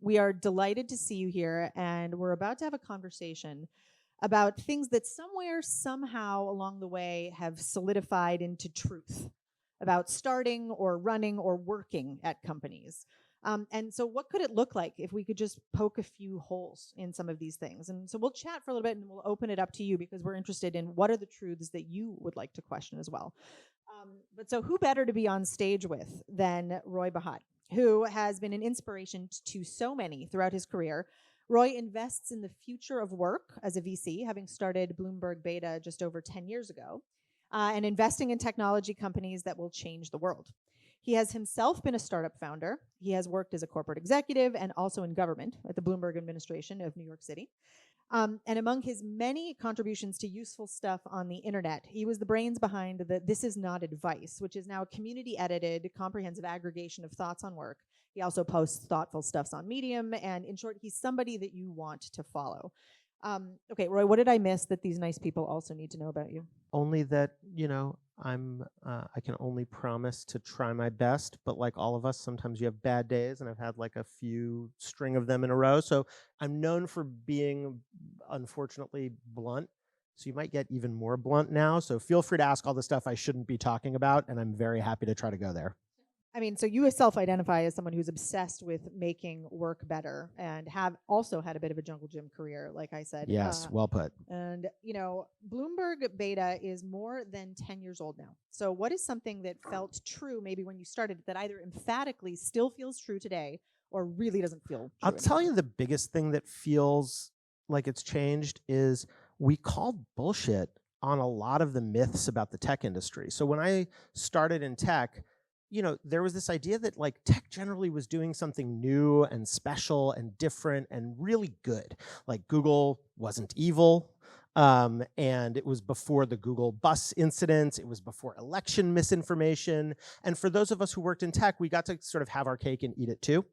We are delighted to see you here, and we're about to have a conversation about things that somewhere, somehow along the way have solidified into truth about starting or running or working at companies. And so, what could it look like if we could just poke a few holes in some of these things? And so, we'll chat for a little bit and we'll open it up to you because we're interested in what are the truths that you would like to question as well. But so, who better to be on stage with than Roy Bahat, who has been an inspiration to so many throughout his career. Roy invests in the future of work as a VC, having started Bloomberg Beta just over 10 years ago, and investing in technology companies that will change the world. He has himself been a startup founder. He has worked as a corporate executive and also in government at the Bloomberg administration of New York City. And among his many contributions to useful stuff on the internet, he was the brains behind the This Is Not Advice, which is now a community-edited, comprehensive aggregation of thoughts on work. He also posts thoughtful stuffs on Medium, and in short, he's somebody that you want to follow. Okay, Roy, what did I miss that these nice people also need to know about you? Only that, I can only promise to try my best, but like all of us, sometimes you have bad days, and I've had like a few string of them in a row. So I'm known for being, unfortunately, blunt. So you might get even more blunt now. So feel free to ask all the stuff I shouldn't be talking about, and I'm very happy to try to go there. I mean, so you self-identify as someone who's obsessed with making work better and have also had a bit of a jungle gym career, like I said. Yes, well put. And, Bloomberg Beta is more than 10 years old now. So what is something that felt true maybe when you started that either emphatically still feels true today or really doesn't feel true I'll tell anymore? you the biggest thing that feels like it's changed is we called bullshit on a lot of the myths about the tech industry. So when I started in tech, there was this idea that like tech generally was doing something new and special and different and really good. Like Google wasn't evil. And it was before the Google bus incident. It was before election misinformation. And for those of us who worked in tech, we got to sort of have our cake and eat it too.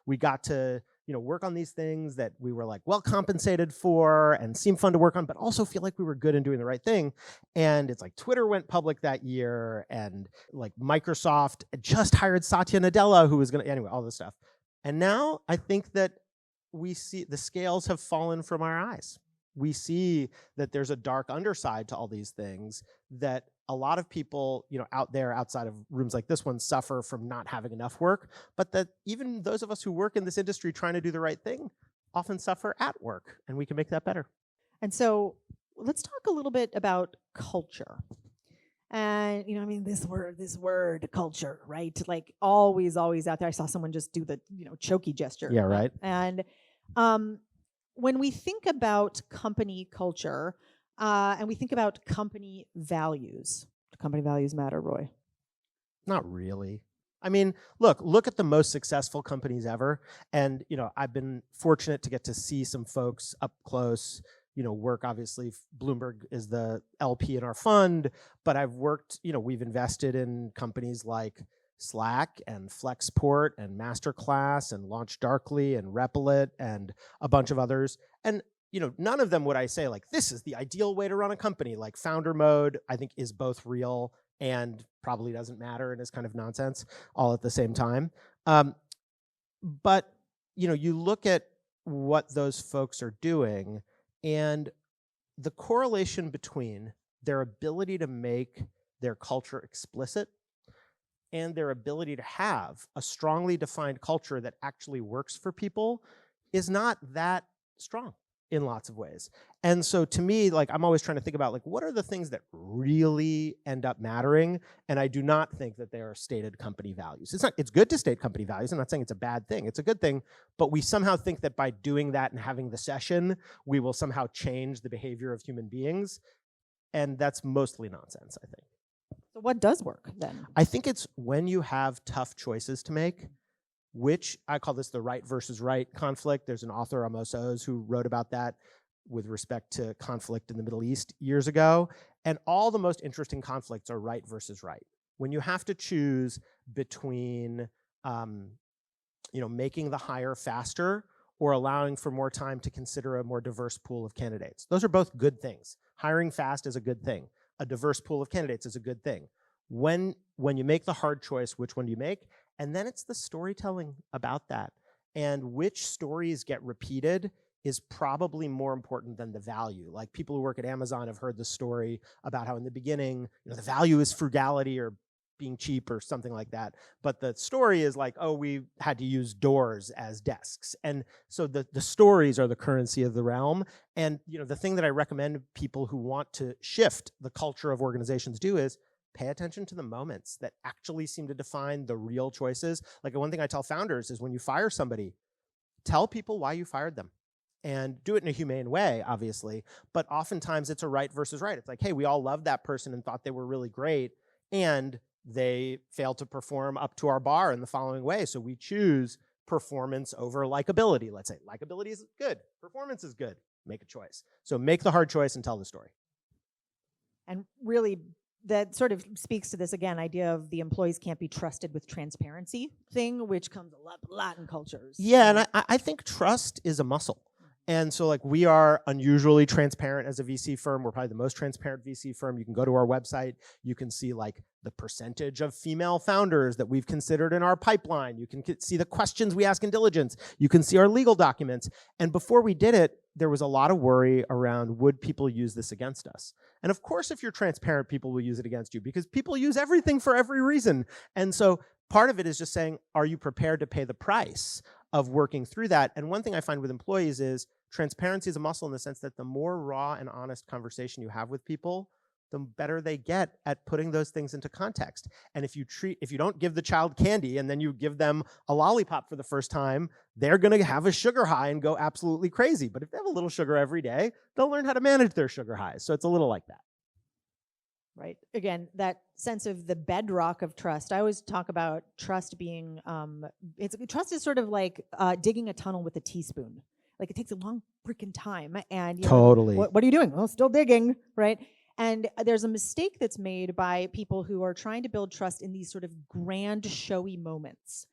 We got to work on these things that we were like well compensated for and seemed fun to work on, but also feel like we were good and doing the right thing. And it's like Twitter went public that year, and like Microsoft just hired Satya Nadella, who was anyway, all this stuff. And now I think that we see the scales have fallen from our eyes. We see that there's a dark underside to all these things that a lot of people, out there outside of rooms like this one suffer from not having enough work, but that even those of us who work in this industry trying to do the right thing often suffer at work, and we can make that better. And so let's talk a little bit about culture. And this word culture, right? Like always out there. I saw someone just do the choky gesture. Yeah, right. And when we think about company culture and we think about company values, do company values matter, Roy? Not really. I mean, look at the most successful companies ever. And, I've been fortunate to get to see some folks up close, work. Obviously, Bloomberg is the LP in our fund, but I've worked, we've invested in companies like Slack and Flexport and Masterclass and LaunchDarkly and Replit and a bunch of others. And, none of them would I say like, this is the ideal way to run a company. Like founder mode, I think is both real and probably doesn't matter and is kind of nonsense all at the same time. But, you look at what those folks are doing, and the correlation between their ability to make their culture explicit and their ability to have a strongly defined culture that actually works for people is not that strong in lots of ways. And so to me, like I'm always trying to think about like what are the things that really end up mattering, and I do not think that they are stated company values. It's good to state company values. I'm not saying it's a bad thing. It's a good thing, but we somehow think that by doing that and having the session, we will somehow change the behavior of human beings, and that's mostly nonsense, I think. So what does work then? I think it's when you have tough choices to make, which I call this the right versus right conflict. There's an author, Amos Oz, who wrote about that with respect to conflict in the Middle East years ago. And all the most interesting conflicts are right versus right. When you have to choose between making the hire faster or allowing for more time to consider a more diverse pool of candidates. Those are both good things. Hiring fast is a good thing. A diverse pool of candidates is a good thing. When you make the hard choice, which one do you make? And then it's the storytelling about that. and which stories get repeated is probably more important than the value. Like people who work at Amazon have heard the story about how in the beginning, the value is frugality or being cheap or something like that. But the story is like, oh, we had to use doors as desks. And so the stories are the currency of the realm. And the thing that I recommend people who want to shift the culture of organizations do is pay attention to the moments that actually seem to define the real choices. Like one thing I tell founders is when you fire somebody, tell people why you fired them. And do it in a humane way, obviously. But oftentimes it's a right versus right. It's like, hey, we all loved that person and thought they were really great. And they failed to perform up to our bar in the following way. So we choose performance over likability. Let's say likability is good, performance is good. Make a choice. So make the hard choice and tell the story. And really, that sort of speaks to this, again, idea of the employees can't be trusted with transparency thing, which comes a lot in cultures. Yeah, and I think trust is a muscle. And so like we are unusually transparent as a VC firm. We're probably the most transparent VC firm. You can go to our website. You can see like the percentage of female founders that we've considered in our pipeline. You can see the questions we ask in diligence. You can see our legal documents. And before we did it, there was a lot of worry around, would people use this against us? And of course, if you're transparent, people will use it against you because people use everything for every reason. And so part of it is just saying, are you prepared to pay the price of working through that? And one thing I find with employees is transparency is a muscle in the sense that the more raw and honest conversation you have with people, the better they get at putting those things into context. And if you don't give the child candy and then you give them a lollipop for the first time, they're going to have a sugar high and go absolutely crazy. But if they have a little sugar every day, they'll learn how to manage their sugar highs. So it's a little like that. Right. Again, that sense of the bedrock of trust. I always talk about trust being, trust is sort of like digging a tunnel with a teaspoon. Like it takes a long freaking time. And totally. What are you doing? Well, still digging, right? And there's a mistake that's made by people who are trying to build trust in these sort of grand, showy moments.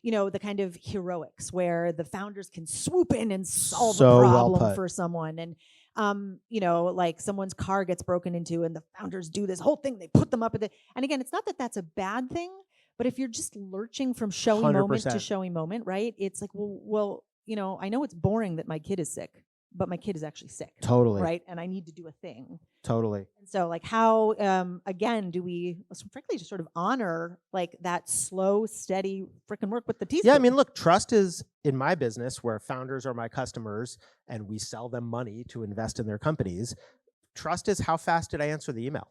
The kind of heroics where the founders can swoop in and solve a problem for someone. And like someone's car gets broken into and the founders do this whole thing. They put them up at the, and again, it's not that that's a bad thing, but if you're just lurching from showy 100%. moment to showy moment, right? It's like, well, I know it's boring that my kid is sick, but my kid is actually sick. Totally. Right? And I need to do a thing. Totally. And so like how, again, do we, frankly, just sort of honor like that slow, steady freaking work with the teaspoon? Yeah, I mean, look, trust is in my business where founders are my customers and we sell them money to invest in their companies. Trust is how fast did I answer the email?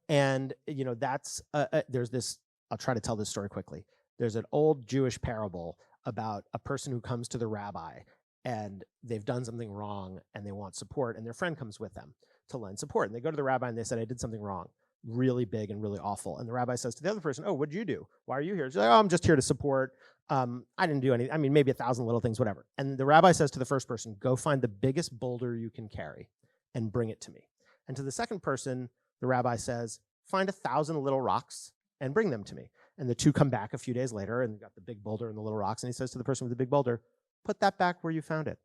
And, that's, there's this, I'll try to tell this story quickly. There's an old Jewish parable about a person who comes to the rabbi and they've done something wrong and they want support and their friend comes with them to lend support. And they go to the rabbi and they said, I did something wrong, really big and really awful. And the rabbi says to the other person, oh, what'd you do? Why are you here? She's like, oh, I'm just here to support. I didn't do anything. I mean, maybe 1,000 little things, whatever. And the rabbi says to the first person, go find the biggest boulder you can carry and bring it to me. And to the second person, the rabbi says, find 1,000 little rocks and bring them to me. And the two come back a few days later and got the big boulder and the little rocks. And he says to the person with the big boulder, put that back where you found it.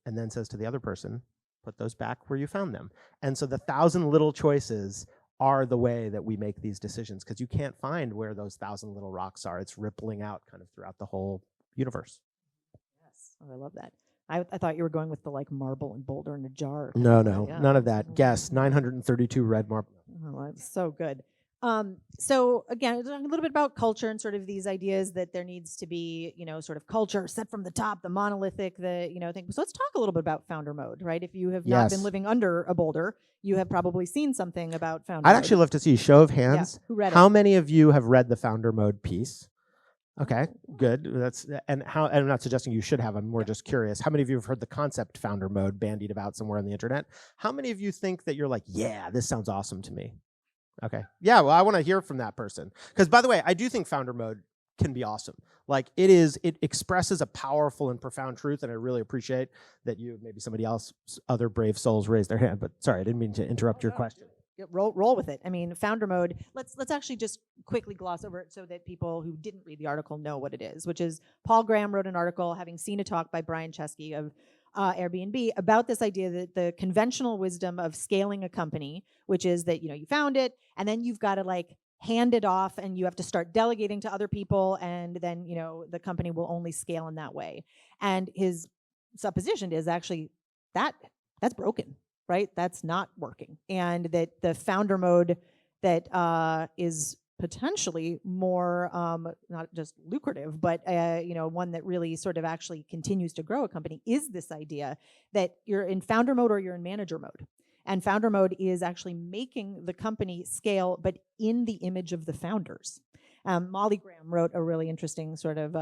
And then says to the other person, put those back where you found them. And so the 1,000 little choices are the way that we make these decisions because you can't find where those 1,000 little rocks are. It's rippling out kind of throughout the whole universe. Yes. Oh, I love that. I thought you were going with the like marble and boulder in a jar. No, none of that. Guess 932 red marble. Oh, that's so good. So again, a little bit about culture and sort of these ideas that there needs to be, sort of culture set from the top, the monolithic, thing. So let's talk a little bit about founder mode, right? If you have not been living under a boulder, you have probably seen something about founder mode. I'd actually love to see show of hands. Yeah. Who read it? How many of you have read the founder mode piece? Okay, good. And I'm not suggesting you should have. I'm more just curious. How many of you have heard the concept founder mode bandied about somewhere on the internet? How many of you think that you're like, yeah, this sounds awesome to me? Okay. Yeah, well, I want to hear from that person. Because, by the way, I do think founder mode can be awesome. Like, it expresses a powerful and profound truth, and I really appreciate that you, maybe somebody else, other brave souls raised their hand. But sorry, I didn't mean to interrupt your question. Yeah, roll with it. I mean, founder mode, let's actually just quickly gloss over it so that people who didn't read the article know what it is, which is Paul Graham wrote an article, having seen a talk by Brian Chesky of Airbnb, about this idea that the conventional wisdom of scaling a company, which is that you found it and then you've got to like hand it off and you have to start delegating to other people, and then, the company will only scale in that way. And his supposition is actually that that's broken, right? That's not working. And that the founder mode that is potentially more not just lucrative, but one that really sort of actually continues to grow a company is this idea that you're in founder mode or you're in manager mode. And founder mode is actually making the company scale, but in the image of the founders. Molly Graham wrote a really interesting sort of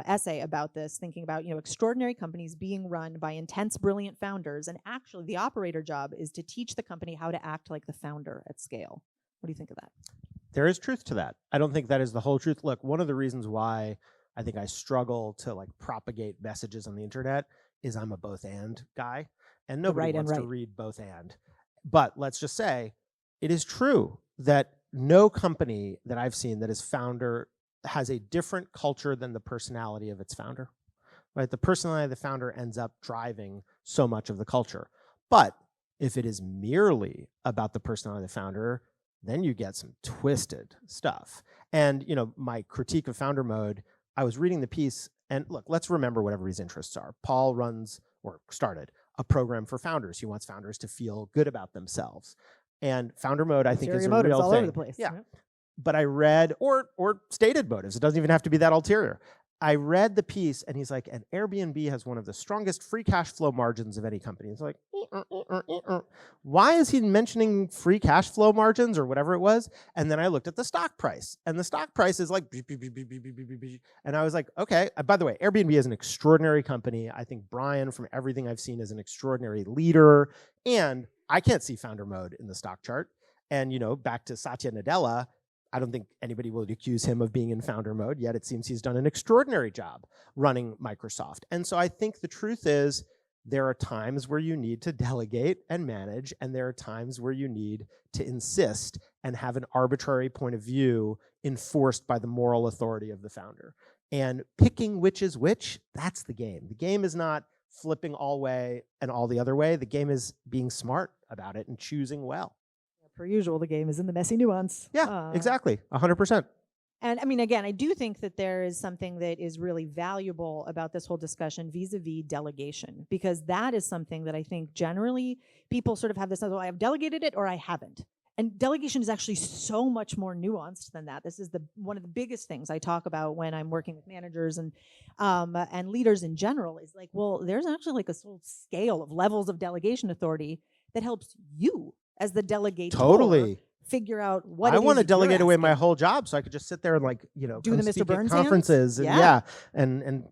essay about this, thinking about extraordinary companies being run by intense, brilliant founders, and actually the operator job is to teach the company how to act like the founder at scale. What do you think of that? There is truth to that. I don't think that is the whole truth. Look, one of the reasons why I think I struggle to like propagate messages on the internet is I'm a both and guy, and nobody wants to read both and. But let's just say it is true that no company that I've seen that is founder has a different culture than the personality of its founder, right? The personality of the founder ends up driving so much of the culture. But if it is merely about the personality of the founder, then you get some twisted stuff. And my critique of founder mode, I was reading the piece, and look, let's remember what everybody's interests are. Paul runs or started a program for founders. He wants founders to feel good about themselves. And founder mode, I think, is a real thing. All over the place. Yeah. But I read, or stated motives. It doesn't even have to be that ulterior. I read the piece, and he's like, and Airbnb has one of the strongest free cash flow margins of any company. It's like, why is he mentioning free cash flow margins or whatever it was? And then I looked at the stock price, and the stock price is like, and I was like, okay. By the way, Airbnb is an extraordinary company. I think Brian, from everything I've seen, is an extraordinary leader. And I can't see founder mode in the stock chart. And, back to Satya Nadella, I don't think anybody will accuse him of being in founder mode, yet it seems he's done an extraordinary job running Microsoft. And so I think the truth is there are times where you need to delegate and manage, and there are times where you need to insist and have an arbitrary point of view enforced by the moral authority of the founder. And picking which is which, that's the game. The game is not flipping all way and all the other way. The game is being smart about it and choosing well. Per usual, the game is in the messy nuance. Yeah, exactly. 100%. And I mean, again, I do think that there is something that is really valuable about this whole discussion vis-a-vis delegation, because that is something that I think generally people sort of have this, oh, I have delegated it or I haven't. And delegation is actually so much more nuanced than that. This is one of the biggest things I talk about when I'm working with managers and leaders in general is like, well, there's actually like a whole scale of levels of delegation authority that helps you as the delegator totally figure out what I want to delegate away my whole job so I could just sit there and do the Mr. Burns conferences and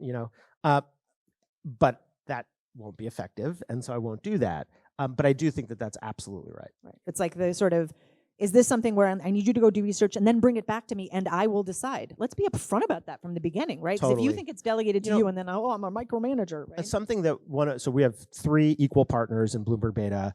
but that won't be effective, and so I won't do that. But I do think that that's absolutely right. Right. It's like the sort of, is this something where I need you to go do research and then bring it back to me and I will decide? Let's be upfront about that from the beginning, right? Because if you think it's delegated to you and then, I'm a micromanager, right? That's something that so we have 3 equal partners in Bloomberg Beta.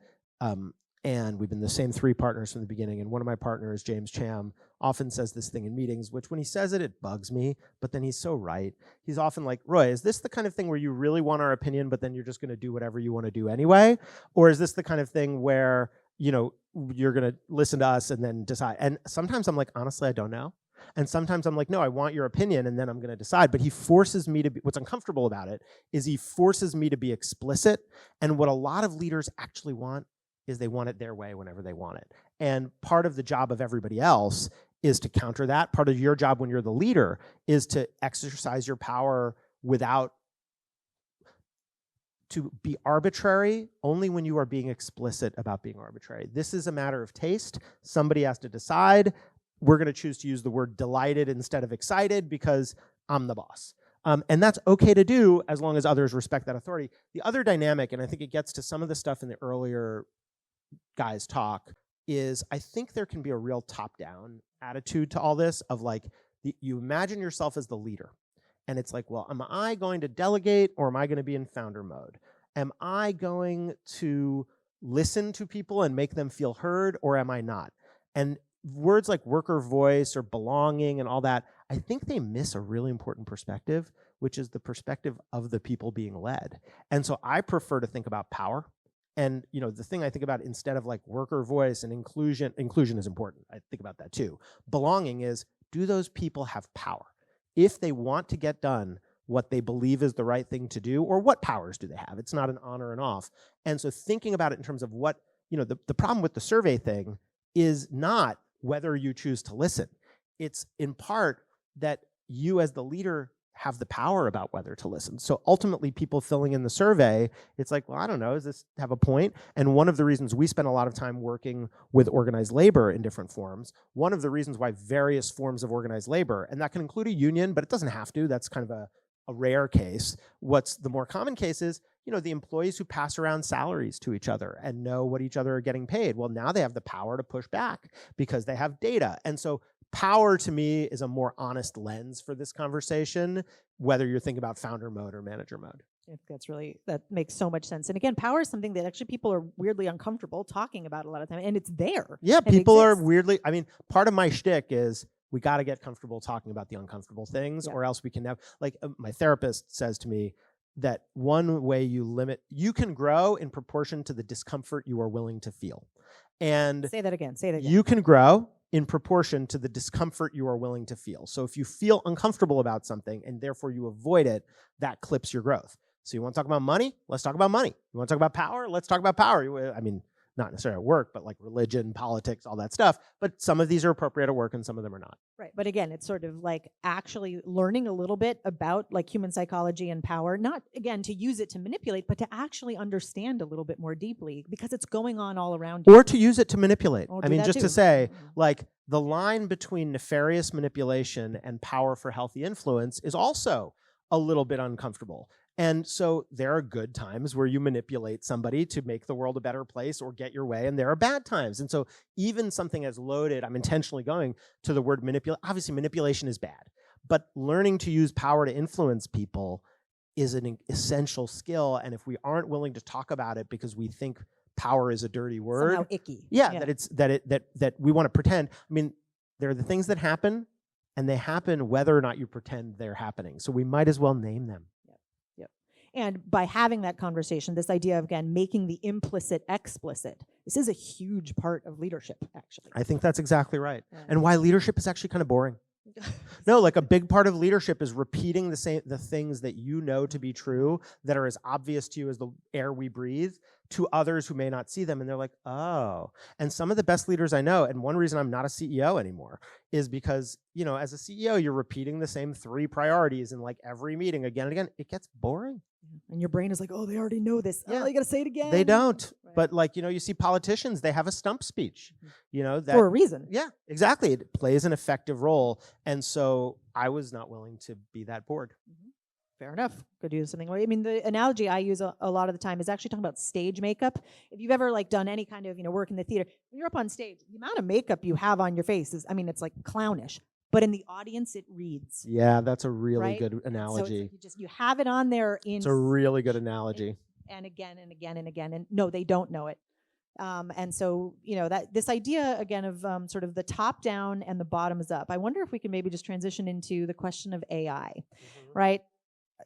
And we've been the same 3 partners from the beginning. And one of my partners, James Cham, often says this thing in meetings, which when he says it, it bugs me, but then he's so right. He's often like, Roy, is this the kind of thing where you really want our opinion, but then you're just going to do whatever you want to do anyway? Or is this the kind of thing where, you're going to listen to us and then decide? And sometimes I'm like, honestly, I don't know. And sometimes I'm like, no, I want your opinion, and then I'm going to decide. But he forces me to be, what's uncomfortable about it is he forces me to be explicit. And what a lot of leaders actually want is they want it their way whenever they want it. And part of the job of everybody else is to counter that. Part of your job when you're the leader is to exercise your power to be arbitrary only when you are being explicit about being arbitrary. This is a matter of taste. Somebody has to decide. We're going to choose to use the word delighted instead of excited because I'm the boss. And that's okay to do as long as others respect that authority. The other dynamic, and I think it gets to some of the stuff in the earlier guys talk, is I think there can be a real top-down attitude to all this of like, you imagine yourself as the leader. And it's like, well, am I going to delegate or am I going to be in founder mode? Am I going to listen to people and make them feel heard or am I not? And words like worker voice or belonging and all that, I think they miss a really important perspective, which is the perspective of the people being led. And so I prefer to think about power And the thing I think about, instead of like worker voice and inclusion is important. I think about that too. Belonging is, do those people have power? If they want to get done what they believe is the right thing to do, or what powers do they have? It's not an on or an off. And so thinking about it in terms of what, the problem with the survey thing is not whether you choose to listen. It's in part that you as the leader have the power about whether to listen. So ultimately, people filling in the survey, it's like, well, I don't know, does this have a point? And one of the reasons we spend a lot of time working with organized labor in different forms, one of the reasons why various forms of organized labor, and that can include a union, but it doesn't have to, that's kind of a rare case. What's the more common case is, the employees who pass around salaries to each other and know what each other are getting paid. Well, now they have the power to push back because they have data. And so power to me is a more honest lens for this conversation, whether you're thinking about founder mode or manager mode. I think that makes so much sense. And again, power is something that actually people are weirdly uncomfortable talking about a lot of time, and it's there. Yeah, people are weirdly, part of my shtick is we got to get comfortable talking about the uncomfortable things, or else we can never, my therapist says to me that one way you can grow in proportion to the discomfort you are willing to feel. And say that again. You can grow in proportion to the discomfort you are willing to feel. So if you feel uncomfortable about something and therefore you avoid it, that clips your growth. So you want to talk about money? Let's talk about money. You want to talk about power? Let's talk about power. Not necessarily at work, but like religion, politics, all that stuff. But some of these are appropriate at work and some of them are not. Right. But again, it's sort of like actually learning a little bit about like human psychology and power, not again to use it to manipulate, but to actually understand a little bit more deeply because it's going on all around you. Or to use it to manipulate. Just to say, like, the line between nefarious manipulation and power for healthy influence is also a little bit uncomfortable. And so there are good times where you manipulate somebody to make the world a better place or get your way, and there are bad times. And so even something as loaded, I'm intentionally going to the word manipulate. Obviously, manipulation is bad, but learning to use power to influence people is an essential skill. And if we aren't willing to talk about it because we think power is a dirty word, somehow icky. That we want to pretend. There are the things that happen, and they happen whether or not you pretend they're happening. So we might as well name them. And by having that conversation, this idea of, again, making the implicit explicit, this is a huge part of leadership, actually. I think that's exactly right. And why leadership is actually kind of boring. No, like a big part of leadership is repeating the things that you know to be true, that are as obvious to you as the air we breathe, to others who may not see them. And they're like, oh. And some of the best leaders I know, and one reason I'm not a CEO anymore, is because, as a CEO, you're repeating the same 3 priorities in like every meeting again and again. It gets boring. And your brain is like, oh, they already know this. Yeah. Oh, you got to say it again. They don't. Right. But you see politicians, they have a stump speech, that for a reason. Yeah, exactly. It plays an effective role. And so I was not willing to be that bored. Mm-hmm. Fair enough. Could do something. The analogy I use a lot of the time is actually talking about stage makeup. If you've ever done any kind of work in the theater, when you're up on stage, the amount of makeup you have on your face is, it's like clownish. But in the audience, it reads. Yeah, that's a really good analogy. So you have it on there. It's a really good analogy. And again and again and again, and no, they don't know it. And so that this idea again of sort of the top down and the bottoms up. I wonder if we can maybe just transition into the question of AI, right?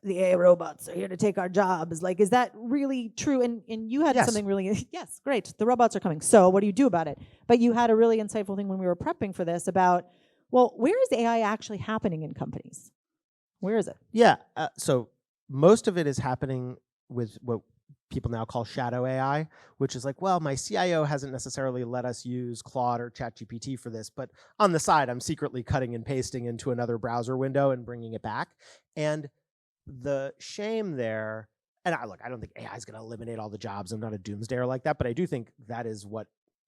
The AI robots are here to take our jobs. Is that really true? And you had something really, yes, great. The robots are coming. So what do you do about it? But you had a really insightful thing when we were prepping for this about, well, where is AI actually happening in companies? Where is it? Yeah. So most of it is happening with what people now call shadow AI, which is like, well, my CIO hasn't necessarily let us use Claude or ChatGPT for this, but on the side, I'm secretly cutting and pasting into another browser window and bringing it back. And the shame there, and I don't think AI is going to eliminate all the jobs. I'm not a doomsdayer like that, but I do think that is what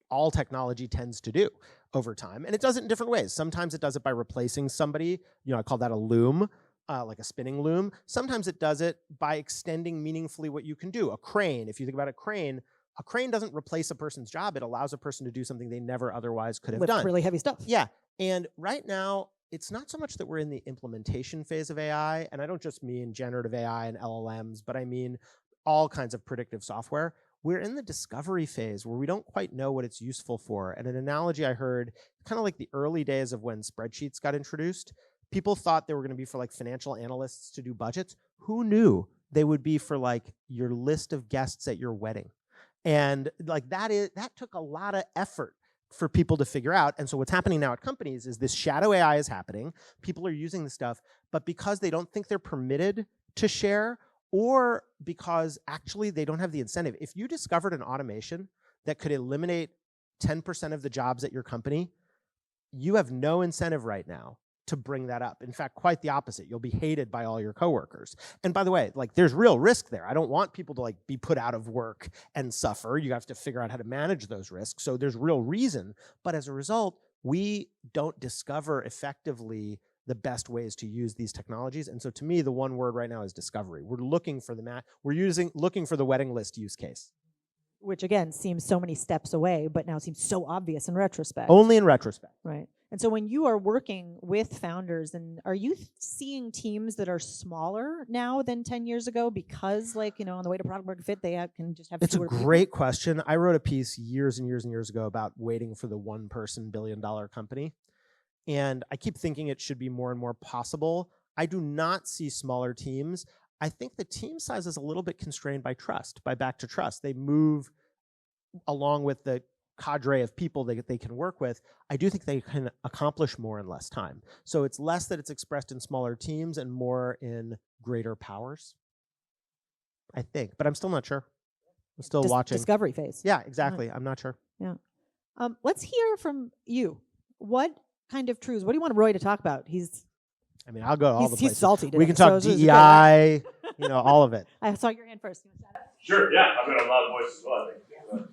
all technology tends to do over time. And it does it in different ways. Sometimes it does it by replacing somebody. I call that a loom, like a spinning loom. Sometimes it does it by extending meaningfully what you can do. A crane, if you think about a crane doesn't replace a person's job. It allows a person to do something they never otherwise could have done. Lift really heavy stuff. Yeah. And right now, it's not so much that we're in the implementation phase of AI, and I don't just mean generative AI and LLMs, but I mean all kinds of predictive software. We're in the discovery phase where we don't quite know what it's useful for. And an analogy I heard, kind of like the early days of when spreadsheets got introduced, people thought they were going to be for financial analysts to do budgets. Who knew they would be for your list of guests at your wedding? And like that took a lot of effort for people to figure out. And so what's happening now at companies is this shadow AI is happening. People are using this stuff, but because they don't think they're permitted to share, or because actually they don't have the incentive. If you discovered an automation that could eliminate 10% of the jobs at your company, you have no incentive right now to bring that up. In fact, quite the opposite. You'll be hated by all your coworkers. And by the way, like there's real risk there. I don't want people to like be put out of work and suffer. You have to figure out how to manage those risks. So there's real reason. But as a result, we don't discover effectively the best ways to use these technologies. And so to me, the one word right now is discovery. We're looking for looking for the wedding list use case. Which again seems so many steps away, but now seems so obvious in retrospect. Only in retrospect. Right. And so when you are working with founders, and are you seeing teams that are smaller now than 10 years ago because, like, you know, on the way to product market fit, they can just have It's a fewer great question. I wrote a piece years and years and years ago about waiting for the one-person billion-dollar company. And I keep thinking it should be more and more possible. I do not see smaller teams. I think the team size is a little bit constrained by trust, by back to trust. They move along with the cadre of people that they can work with. I do think they can accomplish more in less time. So it's less that it's expressed in smaller teams and more in greater powers, I think. But I'm still not sure. I'm still watching. Discovery phase. Yeah, exactly. I'm not sure. Yeah. Let's hear from you. What kind of truths? What do you want Roy to talk about? I mean, I'll go to all the places. He's salty today. We can talk DEI, you know, all of it. I saw your hand first. Sure, yeah. I've got a loud voice as well, I think.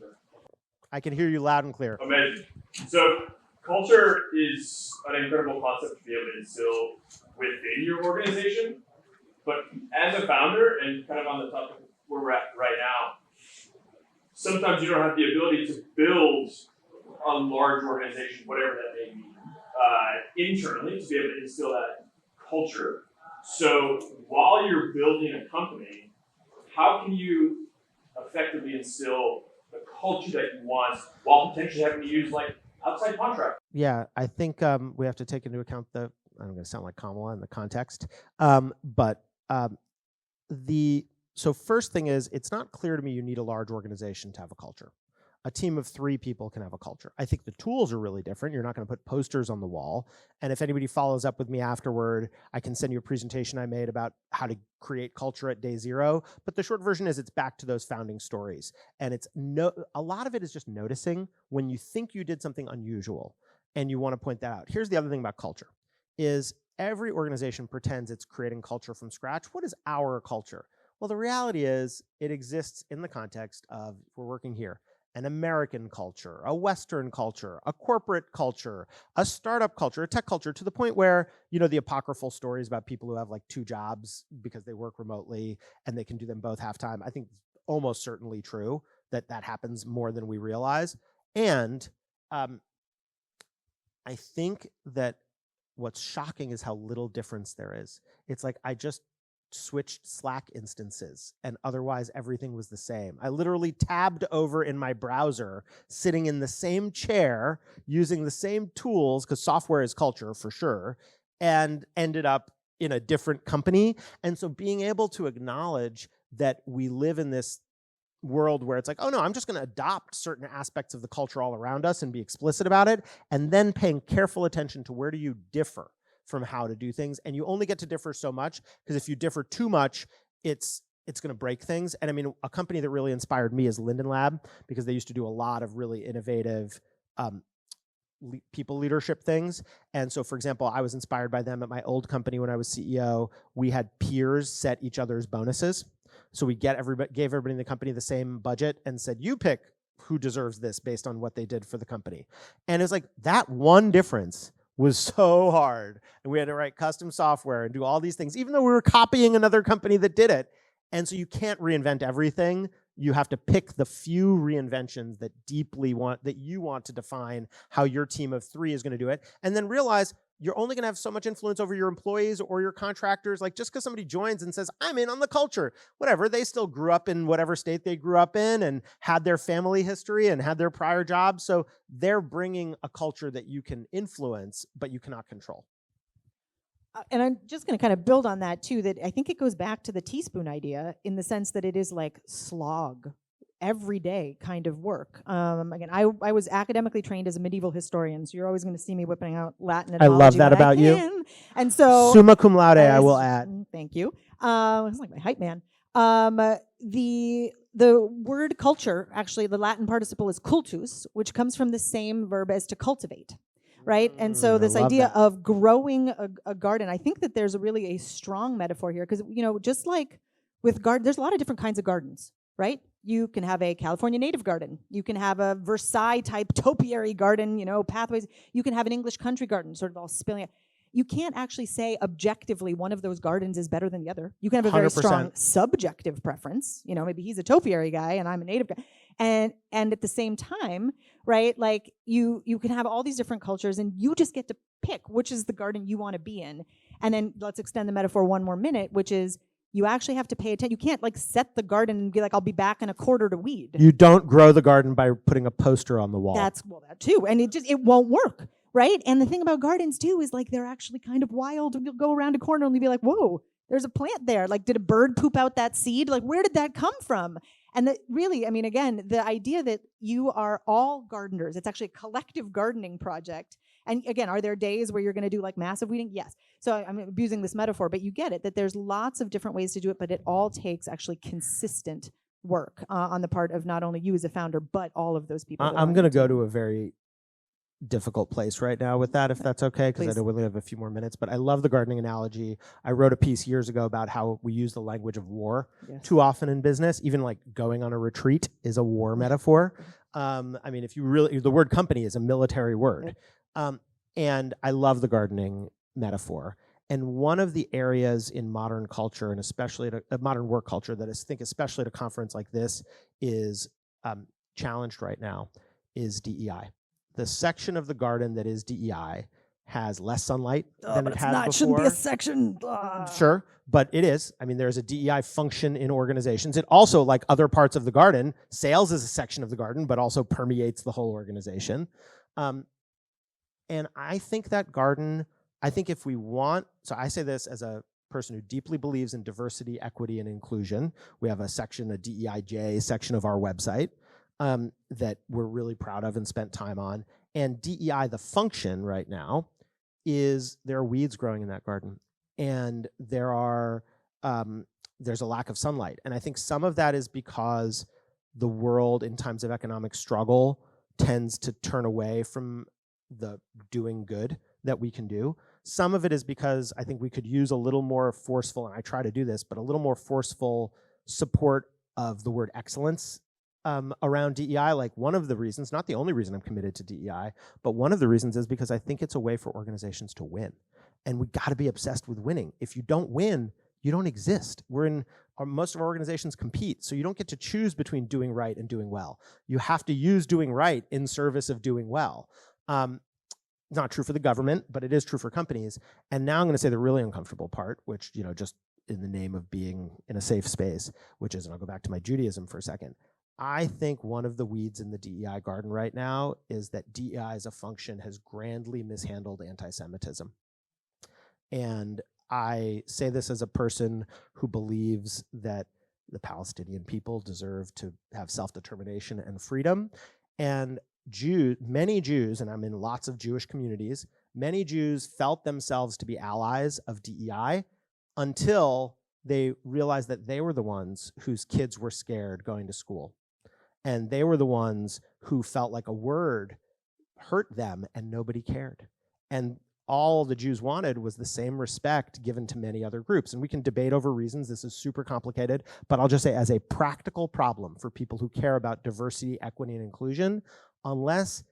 I can hear you loud and clear. Amazing. So culture is an incredible concept to be able to instill within your organization. But as a founder, and kind of on the topic where we're at right now, sometimes you don't have the ability to build a large organization, whatever that may be, internally to be able to instill that culture. So while you're building a company, how can you effectively instill the culture that you want while potentially having to use like outside contract? Yeah, I think we have to take into account I'm going to sound like Kamala in the context, so first thing is, it's not clear to me you need a large organization to have a culture. A team of 3 people can have a culture. I think the tools are really different. You're not going to put posters on the wall. And if anybody follows up with me afterward, I can send you a presentation I made about how to create culture at day 0. But the short version is it's back to those founding stories. And a lot of it is just noticing when you think you did something unusual and you want to point that out. Here's the other thing about culture is every organization pretends it's creating culture from scratch. What is our culture? Well, the reality is it exists in the context of, we're working here, an American culture, a Western culture, a corporate culture, a startup culture, a tech culture, to the point where, you know, the apocryphal stories about people who have like 2 jobs because they work remotely and they can do them both half-time, I think almost certainly true that happens more than we realize. And I think that what's shocking is how little difference there is. It's like I just switched Slack instances and otherwise everything was the same. I literally tabbed over in my browser, sitting in the same chair, using the same tools, because software is culture for sure, and ended up in a different company. And so being able to acknowledge that we live in this world where it's like, oh no, I'm just going to adopt certain aspects of the culture all around us and be explicit about it, and then paying careful attention to where do you differ from how to do things. And you only get to differ so much, because if you differ too much, it's going to break things. And I mean, a company that really inspired me is Linden Lab, because they used to do a lot of really innovative people leadership things. And so, for example, I was inspired by them at my old company when I was CEO. We had peers set each other's bonuses. So we gave everybody in the company the same budget and said, you pick who deserves this based on what they did for the company. And it was like that one difference was so hard. And we had to write custom software and do all these things, even though we were copying another company that did it. And so you can't reinvent everything. You have to pick the few reinventions that you want to define how your team of 3 is going to do it. And then realize you're only going to have so much influence over your employees or your contractors. Like, just because somebody joins and says, I'm in on the culture, whatever, they still grew up in whatever state they grew up in and had their family history and had their prior jobs. So they're bringing a culture that you can influence, but you cannot control. And I'm just going to kind of build on that too, that I think it goes back to the teaspoon idea in the sense that it is like slog. everyday kind of work. Again, I was academically trained as a medieval historian, so you're always going to see me whipping out Latin I love etymology that when about I you. can. And so Summa cum laude, I will add. Thank you. It's like my hype man. The word culture, actually, the Latin participle is cultus, which comes from the same verb as to cultivate, right? And so this idea of growing a garden, I think that there's really a strong metaphor here because, just like with garden, there's a lot of different kinds of gardens, right? You can have a California native garden. You can have a Versailles type topiary garden, pathways. You can have an English country garden, sort of all spilling out. You can't actually say objectively one of those gardens is better than the other. You can have a very 100%. strong subjective preference. Maybe he's a topiary guy and I'm a native guy. And at the same time, right, like you can have all these different cultures and you just get to pick which is the garden you want to be in. And then let's extend the metaphor one more minute, which is you actually have to pay attention. You can't like set the garden and be like, I'll be back in a quarter to weed. You don't grow the garden by putting a poster on the wall. That too. And it won't work. Right? And the thing about gardens too is like they're actually kind of wild. You'll go around a corner and you'll be like, whoa, there's a plant there. Like, did a bird poop out that seed? Like, where did that come from? And that really, I mean, again, the idea that you are all gardeners, it's actually a collective gardening project. And again, are there days where you're going to do like massive weeding? Yes. So I'm abusing this metaphor, but you get it, that there's lots of different ways to do it, but it all takes actually consistent work on the part of not only you as a founder, but all of those people. I'm going to go to a very difficult place right now with that, if that's okay, because I know we only have a few more minutes, but I love the gardening analogy. I wrote a piece years ago about how we use the language of war too often in business. Even like going on a retreat is a war metaphor. I mean, if you really, the word company is a military word. And I love the gardening metaphor. And one of the areas in modern culture, and especially modern work culture, that I think especially at a conference like this is challenged right now, is DEI. The section of the garden that is DEI has less sunlight than it had before. It shouldn't be a section. Sure, but it is. I mean, there's a DEI function in organizations. It also, like other parts of the garden, sales is a section of the garden, but also permeates the whole organization. And I think that garden, if we want, so I say this as a person who deeply believes in diversity, equity, and inclusion. We have a section, a DEIJ section of our website, that we're really proud of and spent time on. And DEI, the function right now, is there are weeds growing in that garden. And there's a lack of sunlight. And I think some of that is because the world in times of economic struggle tends to turn away from the doing good that we can do. Some of it is because I think we could use a little more forceful, and I try to do this, but a little more forceful support of the word excellence around DEI. Like one of the reasons, not the only reason I'm committed to DEI, but one of the reasons is because I think it's a way for organizations to win. And we got to be obsessed with winning. If you don't win, you don't exist. Most of our organizations compete, so you don't get to choose between doing right and doing well. You have to use doing right in service of doing well. Not true for the government, but it is true for companies. And now I'm going to say the really uncomfortable part, which, just in the name of being in a safe space, which is, and I'll go back to my Judaism for a second. I think one of the weeds in the DEI garden right now is that DEI as a function has grandly mishandled anti-Semitism. And I say this as a person who believes that the Palestinian people deserve to have self-determination and freedom. And many Jews, and I'm in lots of Jewish communities, many Jews felt themselves to be allies of DEI until they realized that they were the ones whose kids were scared going to school. And they were the ones who felt like a word hurt them and nobody cared. And all the Jews wanted was the same respect given to many other groups. And we can debate over reasons. This is super complicated. But I'll just say, as a practical problem for people who care about diversity, equity, and inclusion, unless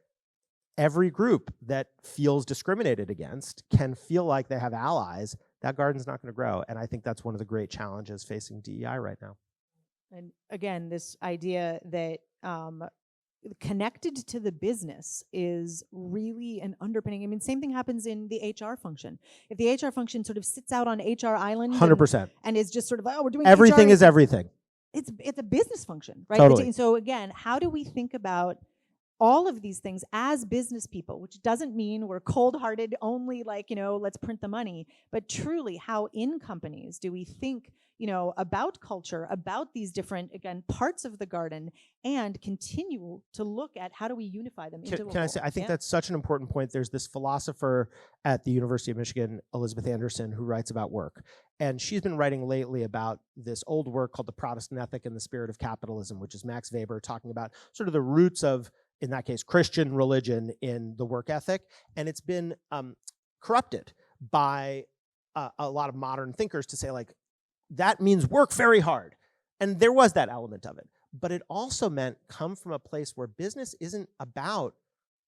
every group that feels discriminated against can feel like they have allies, that garden's not going to grow. And I think that's one of the great challenges facing DEI right now. And again, this idea that connected to the business is really an underpinning. I mean, same thing happens in the HR function. If the HR function sort of sits out on HR island 100%. and is just sort of, we're doing everything HR, is everything. It's a business function, right? Totally. So again, how do we think about all of these things as business people, which doesn't mean we're cold-hearted, only like, let's print the money, but truly how in companies do we think, about culture, about these different, again, parts of the garden, and continue to look at how do we unify them into a Can I whole. say, I think Yeah. that's such an important point. There's this philosopher at the University of Michigan, Elizabeth Anderson, who writes about work. And she's been writing lately about this old work called The Protestant Ethic and the Spirit of Capitalism, which is Max Weber talking about sort of the roots of, in that case, Christian religion in the work ethic. And it's been corrupted by a lot of modern thinkers to say, like, that means work very hard. And there was that element of it. But it also meant come from a place where business isn't about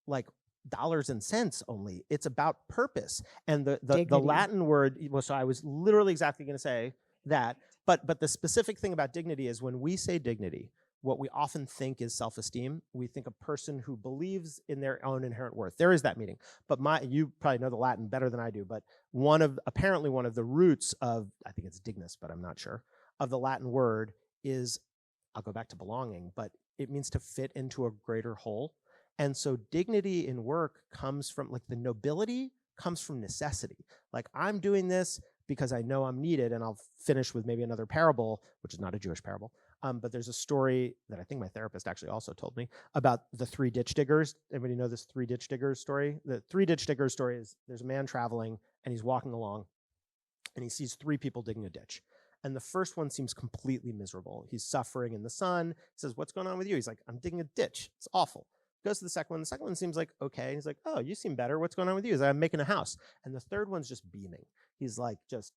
like dollars and cents only. It's about purpose. And the Latin word, well, so I was literally exactly going to say that. But the specific thing about dignity is when we say dignity, what we often think is self-esteem. We think a person who believes in their own inherent worth. There is that meaning. But you probably know the Latin better than I do, but apparently one of the roots of, I think it's dignus, but I'm not sure, of the Latin word is, I'll go back to belonging, but it means to fit into a greater whole. And so dignity in work comes from, like, the nobility comes from necessity. Like, I'm doing this because I know I'm needed, and I'll finish with maybe another parable, which is not a Jewish parable. But there's a story that I think my therapist actually also told me about the 3 ditch diggers. Anybody know this 3 ditch diggers story? The 3 ditch diggers story is there's a man traveling and he's walking along and he sees 3 people digging a ditch. And the first one seems completely miserable. He's suffering in the sun. He says, "What's going on with you?" He's like, "I'm digging a ditch. It's awful." Goes to the second one. The second one seems like, okay. He's like, "Oh, you seem better. What's going on with you?" He's like, "I'm making a house." And the third one's just beaming. He's like just,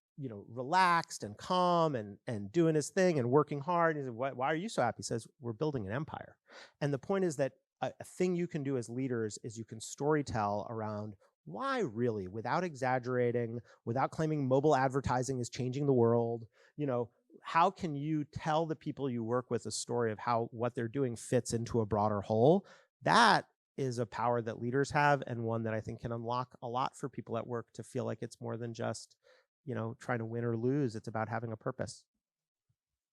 relaxed and calm and doing his thing and working hard. He's like, "Why are you so happy?" He says, "We're building an empire." And the point is that a thing you can do as leaders is you can storytell around why, really, without exaggerating, without claiming mobile advertising is changing the world. How can you tell the people you work with a story of how what they're doing fits into a broader whole? That is a power that leaders have, and one that I think can unlock a lot for people at work to feel like it's more than just, trying to win or lose. It's about having a purpose.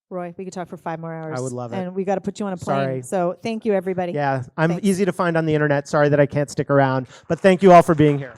Roy, we could talk for 5 more hours. I would love it. And we got to put you on a plane. Sorry. So thank you, everybody. Yeah, I'm Thanks. easy to find on the internet. Sorry that I can't stick around, but thank you all for being here.